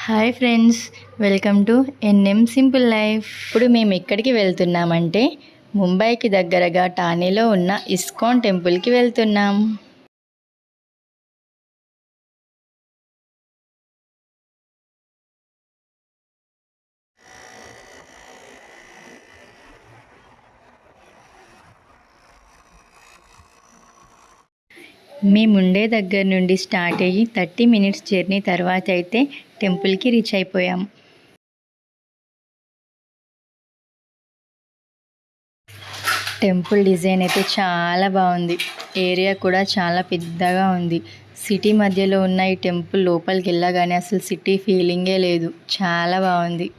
Hi friends, welcome to NM simple life. ఇప్పుడు మేము ఎక్కడికి వెళ్తున్నామంటే ముంబైకి దగ్గరగా ఠానేలో ఉన్న ఇస్కాన్ టెంపుల్కి వెళ్తున్నాం. మేముండే దగ్గర నుండి స్టార్ట్ అయ్యి 30 మినిట్స్ జర్నీ తర్వాత అయితే టెంపుల్కి రీచ్ అయిపోయాం. టెంపుల్ డిజైన్ అయితే చాలా బాగుంది. ఏరియా కూడా చాలా పెద్దగా ఉంది. సిటీ మధ్యలో ఉన్న ఈ టెంపుల్ లోపలికి వెళ్ళగానే అసలు సిటీ ఫీలింగే లేదు. చాలా బాగుంది.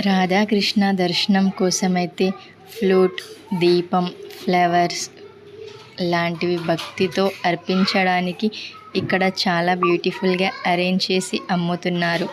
రాధాకృష్ణ దర్శనం కోసమైతే ఫ్లూట్, దీపం, ఫ్లవర్స్ లాంటివి భక్తితో అర్పించడానికి ఇక్కడ చాలా బ్యూటిఫుల్గా అరేంజ్ చేసి అమ్ముతున్నారు.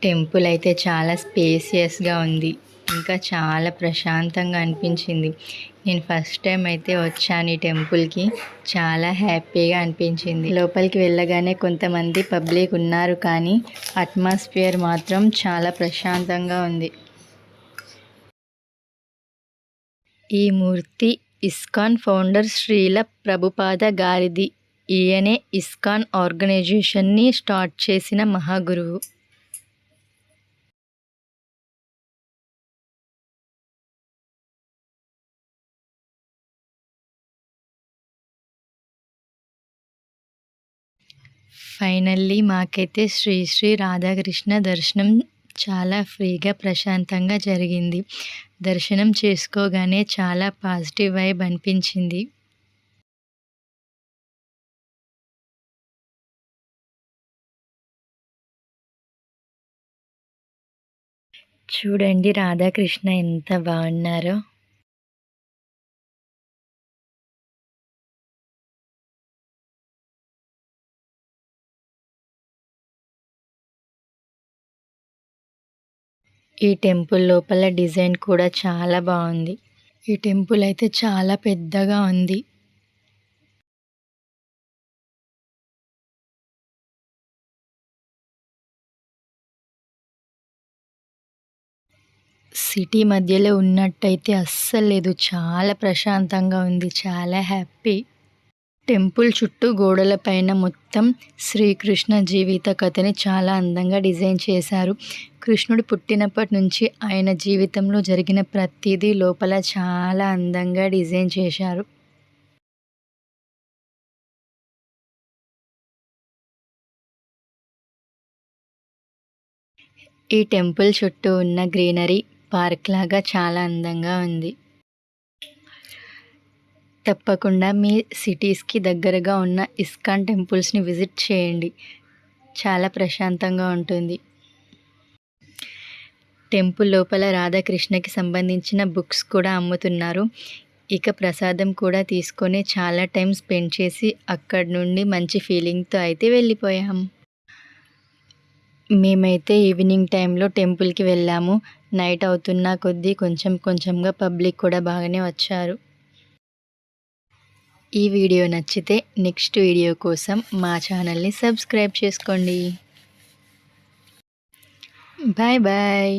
టెంపుల్ అయితే చాలా స్పేసియస్గా ఉంది. ఇంకా చాలా ప్రశాంతంగా అనిపించింది. నేను ఫస్ట్ టైం అయితే వచ్చాను ఈ టెంపుల్కి. చాలా హ్యాపీగా అనిపించింది. లోపలికి వెళ్ళగానే కొంతమంది పబ్లిక్ ఉన్నారు, కానీ అట్మాస్ఫియర్ మాత్రం చాలా ప్రశాంతంగా ఉంది. ఈ మూర్తి ఇస్కాన్ ఫౌండర్ శ్రీల ప్రభుపాద గారిది. ఈయనే ఇస్కాన్ ఆర్గనైజేషన్ని స్టార్ట్ చేసిన మహాగురువు. ఫైనల్లీ మాకైతే శ్రీ శ్రీ రాధాకృష్ణ దర్శనం చాలా ఫ్రీగా ప్రశాంతంగా జరిగింది. దర్శనం చేసుకోగానే చాలా పాజిటివ్ వైబ్ అనిపించింది. చూడండి రాధాకృష్ణ ఎంత బాగున్నారో. ఈ టెంపుల్ లోపల డిజైన్ కూడా చాలా బాగుంది. ఈ టెంపుల్ అయితే చాలా పెద్దగా ఉంది. సిటీ మధ్యలో ఉన్నట్టయితే అస్సలు లేదు. చాలా ప్రశాంతంగా ఉంది. చాలా హ్యాపీ. టెంపుల్ చుట్టూ గోడల పైన మొత్తం శ్రీకృష్ణ జీవిత కథని చాలా అందంగా డిజైన్ చేశారు. కృష్ణుడు పుట్టినప్పటి నుంచి ఆయన జీవితంలో జరిగిన ప్రతిదీ లోపల చాలా అందంగా డిజైన్ చేశారు. ఈ టెంపుల్ చుట్టూ ఉన్న గ్రీనరీ పార్క్ లాగా చాలా అందంగా ఉంది. తప్పకుండా మీ సిటీస్కి దగ్గరగా ఉన్న ఇస్కాన్ టెంపుల్స్ని విజిట్ చేయండి. చాలా ప్రశాంతంగా ఉంటుంది. టెంపుల్ లోపల రాధాకృష్ణకి సంబంధించిన బుక్స్ కూడా అమ్ముతున్నారు. ఇక ప్రసాదం కూడా తీసుకొని చాలా టైం స్పెండ్ చేసి అక్కడి నుండి మంచి ఫీలింగ్తో అయితే వెళ్ళిపోయాం. మేమైతే ఈవినింగ్ టైంలో టెంపుల్కి వెళ్ళాము. నైట్ అవుతున్న కొద్దీ కొంచెంగా పబ్లిక్ కూడా బాగానే వచ్చారు. ఈ వీడియో నచ్చితే నెక్స్ట్ వీడియో కోసం మా ఛానల్ని సబ్స్క్రైబ్ చేసుకోండి. Bye bye.